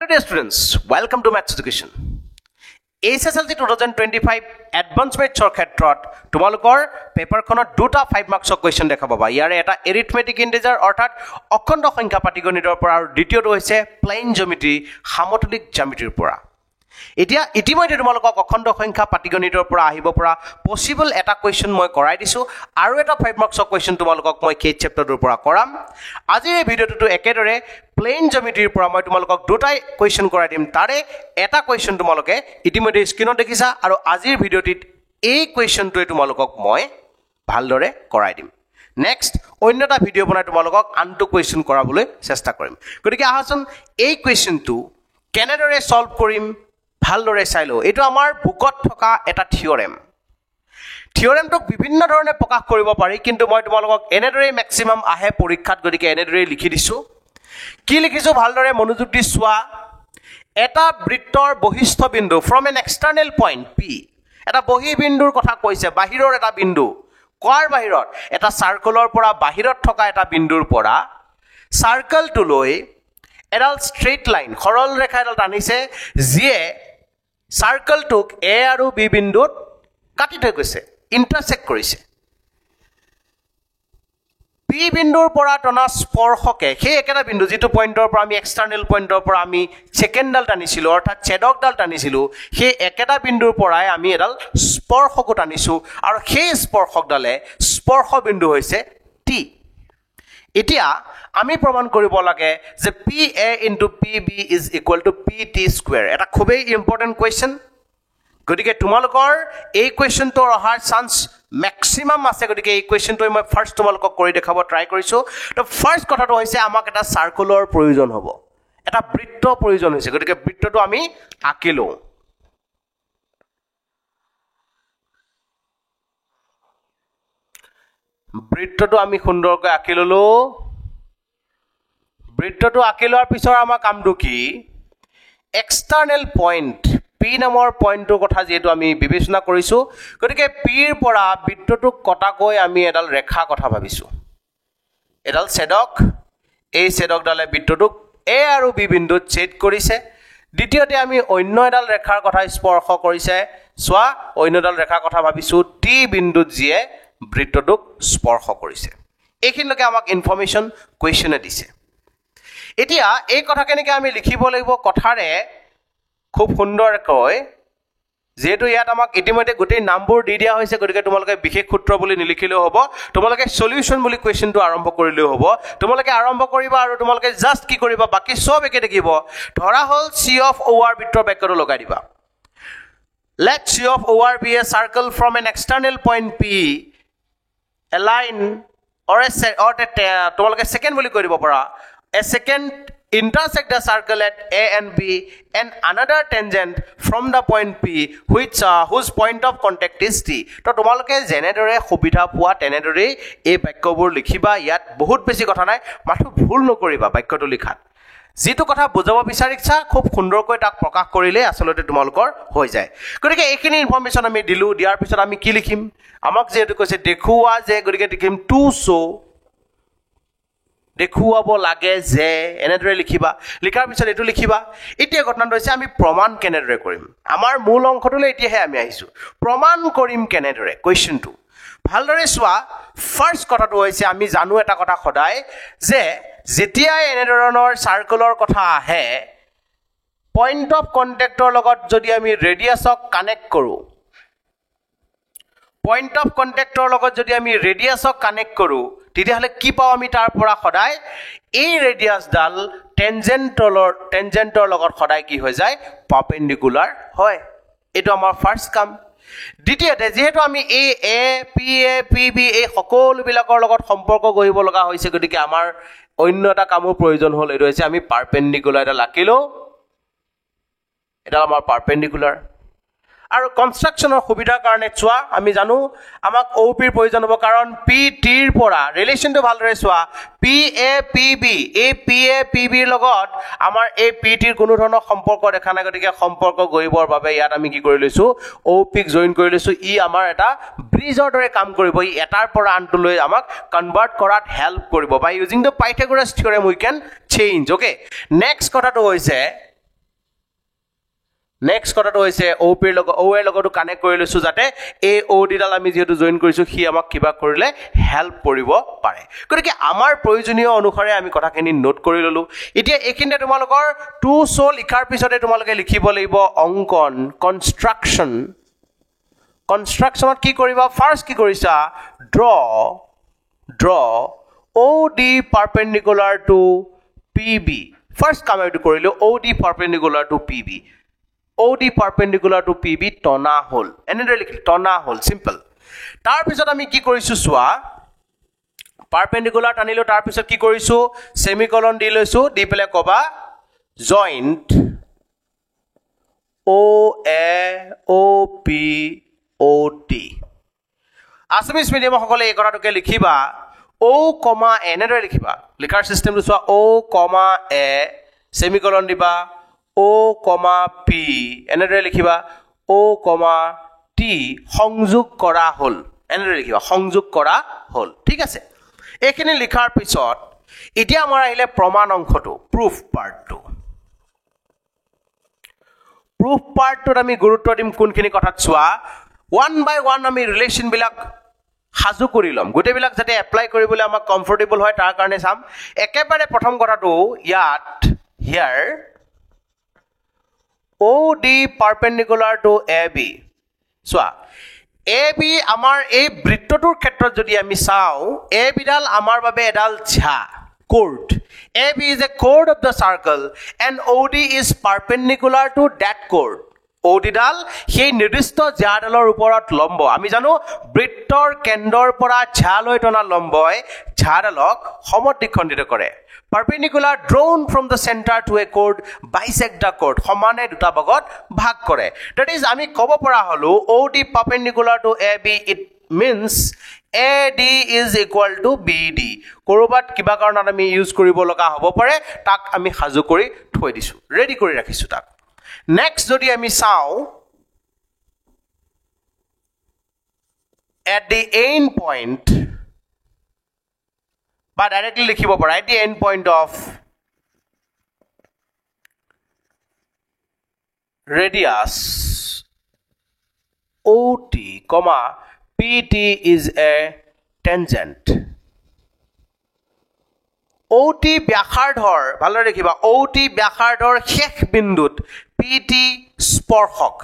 Dear students, welcome to Maths Education. SSLC 2025 Advanced Mathsৰ ক্ষেত্ৰত তোমালোকৰ পেপাৰখনত দুটা 5 মাৰ্কছৰ কোৱেশ্চন দেখা পাবা। ইয়াৰে এটা এৰিথমেটিক ইন্টিজাৰ অৰ্থাৎ অখণ্ড সংখ্যা পাটিগণিতৰ পৰা আৰু দ্বিতীয়টো হৈছে প্লেইন জিঅমেট্ৰি সমতলিক জ্যামিতিৰ পৰা। এতিয়া ইতিমধ্যে তোমালোকক অখণ্ড সংখ্যা পাটিগণিতৰ পৰা আহিব পৰা পসিবল এটা কোৱেশ্চন মই কৰাই দিছো আৰু এটা 5 মাৰ্কছৰ কোৱেশ্চন তোমালোকক মই কেই চেপ্টাৰটোৰ পৰা কৰাম। আজিৰ এই ভিডিঅ'টো একেদৰে প্লেইন জিঅমেট্ৰিৰ পৰা মই তোমালোকক দুটাই কোৱেশ্চন কৰাই দিম। তাৰে এটা কোৱেশ্চন তোমালোকে ইতিমধ্যে স্ক্ৰীনত দেখিছা আৰু আজিৰ ভিডিঅ'টিত এই কোৱেশ্চনটোৱে তোমালোকক মই ভালদৰে কৰাই দিম। নেক্সট অন্য এটা ভিডিঅ' বনাই তোমালোকক আনটো কোৱেশ্চন কৰাবলৈ চেষ্টা কৰিম। গতিকে আহাচোন এই কোৱেশ্চনটো কেনেদৰে সলভ কৰিম ভালদৰে চাই লও। এইটো আমাৰ বুকত থকা এটা থিওৰেম। থিওৰেমটোক বিভিন্ন ধৰণে প্ৰকাশ কৰিব পাৰি, কিন্তু মই তোমালোকক এনেদৰে ম্যাক্সিমাম আহে পৰীক্ষাত, গতিকে এনেদৰে লিখি দিছো। কি লিখিছো ভালদৰে মনোযোগ দি চোৱা। এটা বৃত্তৰ বহিস্থ বিন্দু from an external point P, এটা বহি বিন্দুৰ কথা কৈছে, বাহিৰৰ এটা বিন্দু। কোৱাৰ বাহিৰত এটা সাৰ্কলৰ পৰা বাহিৰত থকা এটা বিন্দুৰ পৰা সাৰ্কলটোলৈ এডাল ষ্ট্ৰেইট লাইন সৰল ৰেখা এডাল টানিছে, যিয়ে সাৰ্কলটোক এ আৰু বি বিন্দুত কাটি থৈ গৈছে, ইন্টাৰসেক্ট কৰিছে। পি বিন্দুৰ পৰা টনা স্পৰ্শকে সেই একেটা বিন্দু যিটো পইণ্টৰ পৰা আমি এক্সটাৰ্নেল পইণ্টৰ পৰা আমি সেকেন্ডডাল টানিছিলো অৰ্থাৎ ছেদকডাল টানিছিলো, সেই একেটা বিন্দুৰ পৰাই আমি এডাল স্পৰ্শকো টানিছো আৰু সেই স্পৰ্শকডালে স্পৰ্শ বিন্দু হৈছে টি। এতিয়া আমি প্ৰমাণ কৰিব লাগে যে P A into P B is equal to P T square. এটা খুবেই ইম্পৰ্টেণ্ট কুৱেশ্যন। গতিকে তোমালোকৰ এই কুৱেশ্যনটোৰ অহাৰ চান্স ম্যাক্সিমাম আছে। গতিকে এই কুৱেশ্যনটো মই ফাৰ্ষ্ট তোমালোকক কৰি দেখাব ট্ৰাই কৰিছো। তো ফাৰ্ষ্ট কথাটো হৈছে আমাক এটা সাৰ্কলৰ প্ৰয়োজন হ'ব, এটা বৃত্ত প্ৰয়োজন হৈছে। গতিকে বৃত্তটো আমি আঁকি লওঁ। বৃত্তটো আমি সুন্দৰকৈ আঁকি ললো। বৃত্তটো আঁকি লোৱাৰ পিছৰ আমাৰ কামটো কি, এক্সটাৰ্নেল পইণ্ট পি নামৰ পইণ্টটোৰ কথা যিহেতু আমি বিবেচনা কৰিছো, গতিকে পিৰ পৰা বৃত্তটোক কটাকৈ আমি এডাল ৰেখা কথা ভাবিছো, এডাল ছেদক। এই ছেদকডালে বৃত্তটোক এ আৰু বি বিন্দুত ছেদ কৰিছে। দ্বিতীয়তে আমি অন্য এডাল ৰেখাৰ কথা স্পৰ্শ কৰিছে। চোৱা, অন্য এডাল ৰেখাৰ কথা ভাবিছো টি বিন্দুত যিয়ে বৃত্তটোক স্পৰ্শ কৰিছে। এইখিনিলৈকে আমাক ইনফৰমেশ্যন কুৱেশ্যনে দিছে। এতিয়া এই কথা কেনেকৈ আমি লিখিব লাগিব কথাৰে খুব সুন্দৰকৈ, যেহেতু ইয়াত আমাক ইতিমধ্যে গোটেই নামবোৰ দি দিয়া হৈছে, গতিকে তোমালোকে বিশেষ সূত্ৰ বুলি নিলিখিলেও হ'ব, তোমালোকে সলিউশ্যন বুলি কুৱেশ্যনটো আৰম্ভ কৰিলেও হ'ব। তোমালোকে আৰম্ভ কৰিবা আৰু তোমালোকে জাষ্ট কি কৰিবা, বাকী সব একে থাকিব। ধৰা হ'ল চি অফ অ' আৰ বৃত্তৰ বাক্যটো লগাই দিবা। Let C of O' r be a circle from an external point P, a line or তোমালোকে ছেকেণ্ড বুলি কৈ দিব পাৰা। A second intersect the circle at A and B and another tangent from the point P whose point of contact is T. তো তোমালোকে যেনেদৰে সুবিধা পোৱা তেনেদৰে এই বাক্যবোৰ লিখিবা। ইয়াত বহুত বেছি কথা নাই, মাথো ভুল নকৰিবা বাক্যটো লিখাত। যিটো কথা বুজাব বিচাৰিছা খুব সুন্দৰকৈ তাক প্ৰকাশ কৰিলে আচলতে তোমালোকৰ হৈ যায়। গতিকে এইখিনি ইনফৰমেশ্যন আমি দিলো। দিয়াৰ পিছত আমি কি লিখিম, আমাক যিহেতু কৈছে দেখুওৱা যে, গতিকে লিখিম টু শ্ব', দেখুৱাব লাগে যে, এনেদৰে লিখিবা। লিখাৰ পিছত এইটো লিখিবা। এতিয়া ঘটনাটো হৈছে আমি প্ৰমাণ কেনেদৰে কৰিম। আমাৰ মূল অংশটোলৈ এতিয়াহে আমি আহিছো, প্ৰমাণ কৰিম কেনেদৰে কুৱেশ্যনটো ভালদৰে চোৱা। ফাৰ্ষ্ট কথাটো হৈছে আমি জানো এটা কথা সদায় যে যেতিয়াই এনেধৰণৰ চাৰ্কলৰ কথা আহে, পইণ্ট অফ কণ্টেক্টৰ লগত যদি আমি ৰেডিয়াছক কানেক্ট কৰোঁ, পইণ্ট অফ কণ্টেক্টৰ লগত যদি আমি ৰেডিয়াছক কানেক্ট কৰোঁ, তেতিয়াহ'লে কি পাওঁ আমি তাৰ পৰা সদায়, এই ৰেডিয়াছডাল টেনজেণ্টৰ লগত সদায় কি হৈ যায়, পাৰ্পেণ্ডিকুলাৰ হয়। এইটো আমাৰ ফাৰ্ষ্ট কাম। দ্বিতীয়তে যিহেতু আমি এই এ পি বি এই সকলোবিলাকৰ লগত সম্পৰ্ক গঢ়িব লগা হৈছে, গতিকে আমাৰ অন্য এটা কামৰ প্ৰয়োজন হ'ল, এইটো হৈছে আমি পাৰ্পেণ্ডিকুলাৰ এটা আঁকি লওঁ। এটা আমাৰ পাৰ্পেণ্ডিকুলাৰ। আৰু কনষ্ট্ৰাকশ্যনৰ সুবিধাৰ কাৰণে চোৱা, আমি জানো আমাক অ' পিৰ প্ৰয়োজন হ'ব, কাৰণ পি টিৰ পৰা ৰিলেশ্যনটো ভালদৰে চোৱা। পি এ পি বি, এই পি এ পি বিৰ লগত আমাৰ এই পি টিৰ কোনো ধৰণৰ সম্পৰ্ক দেখা নাই, গতিকে সম্পৰ্ক গঢ়িবৰ বাবে ইয়াত আমি কি কৰি লৈছো, অ' পিক জইন কৰি লৈছো। ই আমাৰ এটা ব্ৰিজৰ দৰে কাম কৰিব। ই এটাৰ পৰা আনটোলৈ আমাক কনভাৰ্ট কৰাত হেল্প কৰিব। By using the Pythagoras theorem we can change. Okay, next কথাটো হৈছে নেক্সট কথাটো হৈছে OP ৰ লগত O এৰ লগতো কানেক্ট কৰি লৈছো যাতে এই OD ডাল আমি যেহেতু জয়েন কৰিছো সি আমাক কিবা কৰিলে হেল্প কৰিব পাৰে গতিকে আমাৰ প্ৰয়োজনীয় অনুসাৰে আমি কথাখিনি নোট কৰি ললো এতিয়া এইখিনিতে তোমালোকৰ টু সো লিখাৰ পিছতে তোমালোকে লিখিব লাগিব অংকন কনষ্ট্ৰাকচন কনষ্ট্ৰাকচনত কি কৰিবা ফাৰ্স্ট কি কৰিছা draw OD perpendicular to PB first কাম এইটো কৰিলো OD perpendicular to PB OD perpendicular to PB টনা হল এনেদৰে লিখিলো টনা হল সিম্পল তাৰ পিছত আমি কি কৰিছো সোৱা পাৰপেন্ডিকুলাৰ টানিলো তাৰ পিছত কি কৰিছো সেমিকলন দি লৈছো দি পেলে কবা joint OP OT Assamese medium সকলে এই কথাটোকে লিখিবা O, এনেদৰে লিখিবা লিখাৰ সিস্টেমটো সোৱা O, A সেমিকলন দিবা O, P এনেদৰে লিখিবা O, T সংযোগ কৰা হল এনেদৰে লিখিবা সংযোগ কৰা হল ঠিক আছে এইখিনি লিখাৰ পিছত এতিয়া আমাৰ আহিলে প্ৰমাণ অংশটো প্ৰুফ পাৰ্টটোত আমি গুৰুত্ব দিম কোনখিনি কথাত চোৱা ওৱান বাই ওৱান আমি ৰিলেশন বিলাক হাজু কৰি লম গোটেইবিলাক যাতে এপ্লাই কৰিবলৈ আমাক কমফৰ্টেবল হয় তাৰ কাৰণে চাম একেবাৰে প্ৰথম কথাটো ইয়াত হিয়াৰ OD perpendicular to AB soya AB আমাৰ এই বৃত্তটোৰ ক্ষেত্ৰত যদি আমি চাও AB ডাল আমাৰ বাবে এডাল ঝা chord AB is a chord of the circle and OD is perpendicular to that chord OD ডাল সেই নিৰ্দিষ্ট ঝাডালৰ ওপৰত লম্ব আমি জানো বৃত্তৰ কেন্দ্ৰৰ পৰা ঝালৈ টনা লম্বই ঝাডালক সমদ্বিখণ্ডিত কৰে perpendicular drawn from the center to a chord bisect the chord সমানে দুটা ভাগত ভাগ কৰে that is আমি কব পৰা হলো OD perpendicular to AB it means AD is equal to BD কৰবাত কিবা কাৰণত আমি ইউজ কৰিব লগা হ'ব পাৰে তাক আমি হাজু কৰি থৈ দিছো ৰেডি কৰি ৰাখিছো তাক নেক্সট যদি আমি চাও at the end point বা ডাইৰেক্টলি লিখিব পাৰা at the end point of radius OT, PT is a tangent OT ব্যাসাৰ্ধৰ ভালদৰে দেখিবা OT ব্যাসাৰ্ধৰ শেষ বিন্দুত PT স্পৰ্শক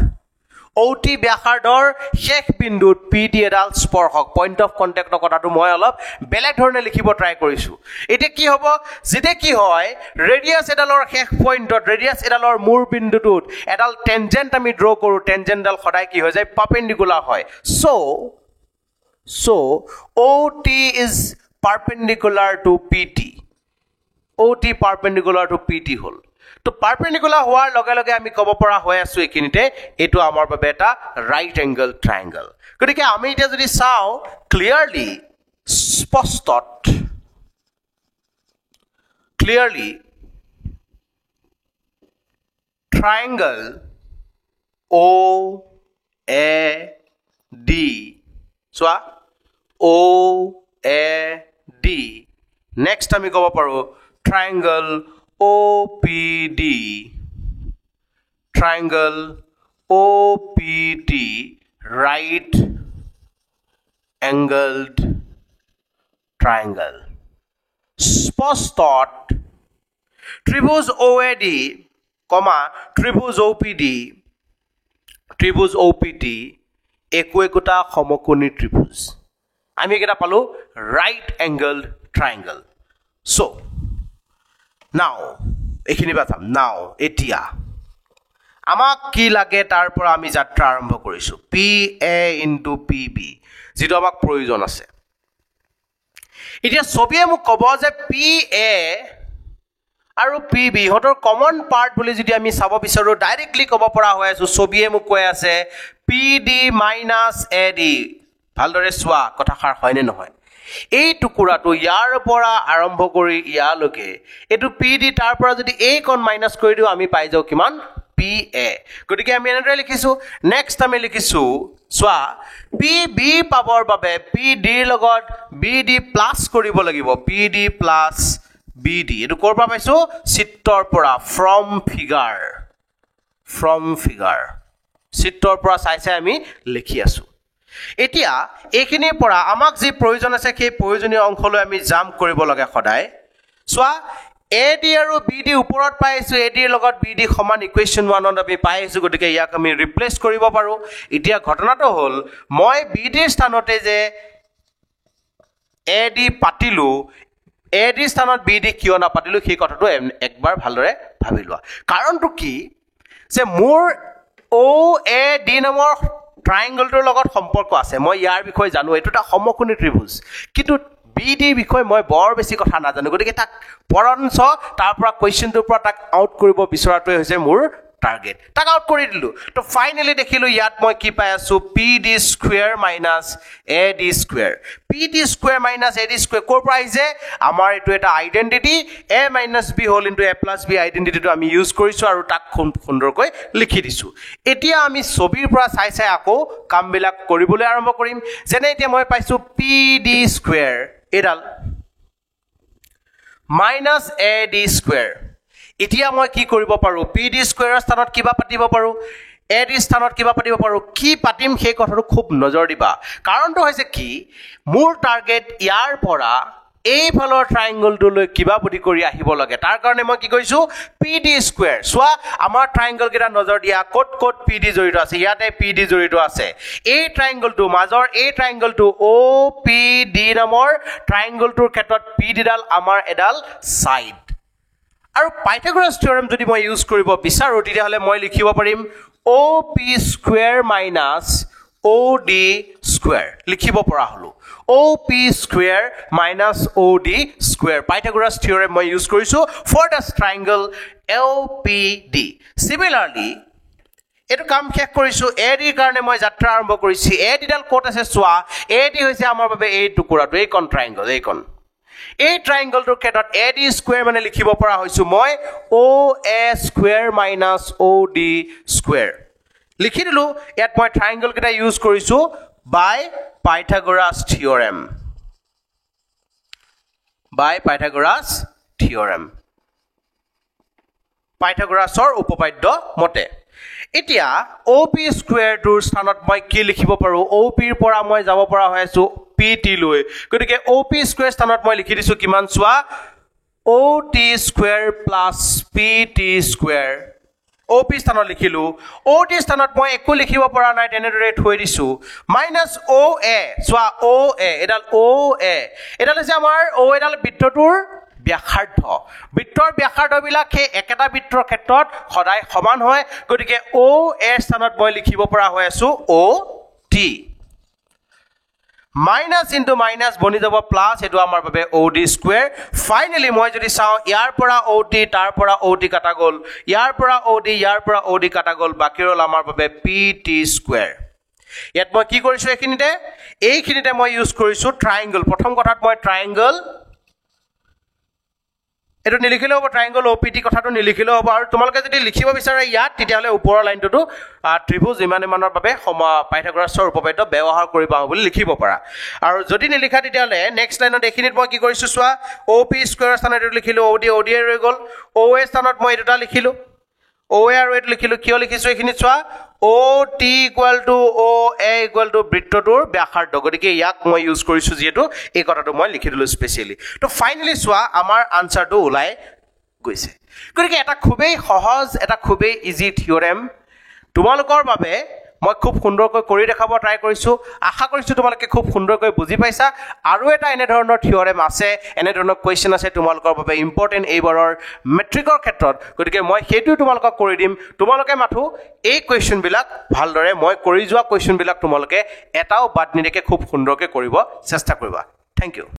OT ব্যাসাৰ্ধৰ শেষ বিন্দুত PT এডাল স্পৰ্শক পইণ্ট অফ কন্টাক্টৰ কথাটো মই অলপ বেলেগ ধৰণে লিখিব ট্ৰাই কৰিছো এতিয়া কি হ'ব যেতে কি হয় ৰেডিয়াস এডালৰ শেষ পইণ্টত ৰেডিয়াস এডালৰ মূৰ বিন্দুটোত এডাল টেনজেন্ট আমি ড্ৰ কৰো টেনজেন্টডাল সদায় কি হৈ যায় পাৰপেন্ডিকুলাৰ হয় so OT is perpendicular to PT OT perpendicular to PT হল তো পারপেন্ডিকুলার হোৱাৰ লগে লগে আমি কব পৰা হৈ আছো একিনিতে এটো আমাৰ বাবে এটা রাইট এঙ্গেল ট্রায়াঙ্গল গতিকে আমি এটা যদি চাও clearly triangle OAD so OAD next আমি কব পাৰো triangle OPD right angled triangle স্পষ্টত ত্ৰিভুজ OAD ত্ৰিভুজ OPD একোটা সমকোণী ত্ৰিভুজ আমি কেটা পালো right angled triangle so now এখিনি বাতাম now এতিয়া আমাক কি লাগে তাৰ পৰা আমি যাত্ৰা আৰম্ভ কৰিছো PA into PB যেটো আমাক প্ৰয়োজন আছে এতিয়া ছবিয়ে মোক কব যে PA আৰু PB হতৰ কমন পাৰ্ট বুলি যদি আমি চাব বিচাৰো ডাইৰেক্টলি কব পৰা হৈ আছে ছবিয়ে মোক কৈ আছে PD minus AD ভালদৰে চোৱা কথাখাৰ হয়নে নহয় এই টুকুৰাটো ইয়াৰ পৰা আৰম্ভ কৰি ইয়ালৈকে এটো PD তাৰ পৰা যদি a কোণ মাইনাস কৰি দিও আমি পাই যাও কিমান PA গতিকে আমি এনেদৰে লিখিছো নেক্সট আমি লিখিছো সোৱা PB পাবৰ বাবে PD ৰ লগত BD প্লাস কৰিব লাগিব PD BD এটো কৰবা পাইছো চিত্ৰৰ পৰা from from figure চিত্ৰৰ পৰা চাই চাই আমি লিখি আছো এতিয়া এইখিনিৰ পৰা আমাক যি প্ৰয়োজন আছে সেই প্ৰয়োজনীয় অংশলৈ আমি জাম্প কৰিব লাগে সদায় সোৱা AD আৰু BD ওপৰত পাইছো AD ৰ লগত BD সমান ইকুৱেশ্যন 1 ত আমি পাইছো গতিকে ইয়াক আমি ৰিপ্লেস কৰিব পাৰো এতিয়া ঘটনাটো হ'ল মই BD ৰ স্থানতে যে AD পাতিলো AD স্থানত BD কিয় না পাতিলো সেই কথাটো একবাৰ ভালদৰে ভাবি লোৱা কাৰণটো কি যে মোৰ OAD নামৰ ট্ৰায়াঙ্গলটোৰ লগত সম্পৰ্ক আছে মই ইয়াৰ বিষয়ে জানো এটোটা সমকোণী ত্ৰিভুজ কিন্তু BD বিষয় মই বৰ বেছি কথা নাজানো গতিকে তাক পৰঞ্চ তাৰ পৰা কোৱেশ্চনটোৰ পৰা তাক আউট কৰিব বিচৰাটোৱে হৈছে মোৰ টাৰ্গেট তাক আউট কৰি দিলো তো ফাইনালি দেখিলো ইয়াত মই কি পাই আছো PD square minus AD square PD square minus AD square কৰ পৰা আহিছে আমাৰ এটো এটা identity A minus B whole into A plus B আইডেন্টিটিটো আমি ইউজ কৰিছো আৰু তাক সুন্দৰকৈ লিখি দিছো এতিয়া আমি ছবিৰ পৰা চাই চাই আকৌ কামবিলাক কৰিবলৈ আৰম্ভ কৰিম যেনে এতিয়া মই পাইছো PD স্কয়াৰ এডাল মাইনাস AD স্কয়াৰ এতিয়া মই কি কৰিব পাৰো PD স্কয়াৰৰ স্থানত কিবা পাতিব পাৰো AD স্থানত কিবা পাতিব পাৰো কি পাতিম সেই কথাটো খুব নজৰ দিবা কাৰণটো হৈছে কি মোৰ টাৰ্গেট ইয়াৰ পৰা এই ফলৰ ট্ৰায়াঙ্গলটোলৈ কিবা বুদ্ধি কৰি আহিব লাগে তাৰ কাৰণে মই কি কৈছো PD স্কয়াৰ সোৱা আমাৰ ট্ৰায়াঙ্গল কেটা নজৰ দিয়া কোট কোট PD জড়িত আছে ইয়াতে PD জড়িত আছে এই ট্ৰায়াঙ্গলটো মাজৰ এই ট্ৰায়াঙ্গলটো OPD নামৰ ট্ৰায়াঙ্গলটোৰ ক্ষেত্ৰত PD ডাল আমাৰ এডাল সাইড আৰু পাইথাগোৰাছ থিওৰেম যদি মই ইউজ কৰিব বিচাৰো তেতিয়াহলে মই লিখিব পাৰিম OP square minus OD square লিখিব পৰা হলো OP square minus OD square Pythagoras theorem মই ইউজ কৰিছো for the triangle OPD similarly এটো কাম শেষ কৰিছো AD ৰ কাৰণে মই যাত্ৰা আৰম্ভ কৰিছি AD ডাল কোট আছে সোৱা AD হৈছে আমাৰ বাবে এই টুকুৰাটো এই কোন ট্ৰায়াঙ্গল এই কোন এই ট্ৰায়াঙ্গলটোৰ ক্ষেত্ৰত AD স্কয়াৰ মানে লিখিব পৰা হৈছো মই OA square minus OD square লিখি দিলো ইয়াত মই ট্ৰায়াঙ্গল কেটা ইউজ কৰিছো বাই পাইথাগোৰাছ থিওৰেম পাইথাগোৰাছৰ উপপাদ্য মতে এতিয়া OP স্কয়াৰটোৰ স্থানত মই কি লিখিব পাৰো OP ৰ পৰা মই যাব পৰা হৈছো PT লৈ গতিকে OP স্কয়াৰ স্থানত মই লিখি দিছো কিমান সোৱা OT square plus PT square OP স্থানত লিখিলো OT স্থানত মই একো লিখিব পৰা নাই তেনেদৰে থৈ দিছো মাইনাস OA সোৱা OA এডাল OA এডাল হৈছে আমাৰ O এডাল বৃত্তটোৰ ব্যাসাৰ্ধ বৃত্তৰ ব্যাসাৰ্ধবিলাক হে একেটা বৃত্তৰ ক্ষেত্ৰত সদায় সমান হয় গতিকে OA স্থানত মই লিখিব পৰা হৈ আছো OT মাইনাস ইনটু মাইনাস বনি যাব প্লাস এটো আমাৰ বাবে OD স্কয়াৰ ফাইনালি মই যদি চাও ইয়াৰ পৰা OT তাৰ পৰা OT কাটা গল ইয়াৰ পৰা OD কাটা গল বাকি ৰল আমাৰ বাবে PT স্কয়াৰ ইয়াত মই কি কৰিছো এইখিনিতে মই ইউজ কৰিছো ট্ৰায়াঙ্গল প্ৰথম কথাত মই ট্ৰায়াঙ্গল এটো নিলিখিলে হ'ব ট্ৰায়াঙ্গল OPT কথাটো নিলিখিলে হ'ব আৰু তোমালোকে যদি লিখিব বিচাৰে ইয়াত তেতিয়াহলে ওপৰৰ লাইনটো ত্ৰিভুজ ইমানৰ বাবে পাইথাগোৰাছৰ উপপাদ্য ব্যৱহাৰ কৰিবা বুলি লিখিব পাৰা আৰু যদি নিলিখা তেতিয়াহলে নেক্সট লাইনত এখিনিত মই কি কৰিছো সোৱা OP স্কয়াৰ স্থানত লিখিলো OD ৰৈ গল OA স্থানত মই এটা লিখিলো OA আৰু এটা লিখিলো কিয় লিখিছো এখিনিত সোৱা OT = OA = বৃত্তটোৰ ব্যাসাৰ্ধ গতিকে ইয়াক মই ইউজ কৰিছো যেটো এই কথাটো মই লিখি দিলো স্পেশালি তো ফাইনালি সোৱা আমাৰ আনসাৰটো ওলাই গৈছে গতিকে এটা খুবেই সহজ এটা খুবেই ইজি থিওৰেম তোমালোকৰ বাবে মই খুব সুন্দৰকৈ কৰি দেখাব ট্ৰাই কৰিছো আশা কৰিছো তোমালোকে খুব সুন্দৰকৈ বুজি পাইছা আৰু এটা এনে ধৰণৰ থিওৰেম আছে এনে ধৰণৰ কোৱেশ্চন আছে তোমালোকৰ বাবে ইম্পৰ্টেন্ট এইবাৰৰ মেট্ৰিকৰ ক্ষেত্ৰত গতিকে মই হেতু তোমালোকক কৰি দিম তোমালোকে মাথো এই কোৱেশ্চন বিলাক ভালদৰে মই কৰি যোৱা কোৱেশ্চন বিলাক তোমালোকে এটাও বাদ নিদিকে খুব সুন্দৰকৈ কৰিব চেষ্টা কৰিবা থ্যাংক ইউ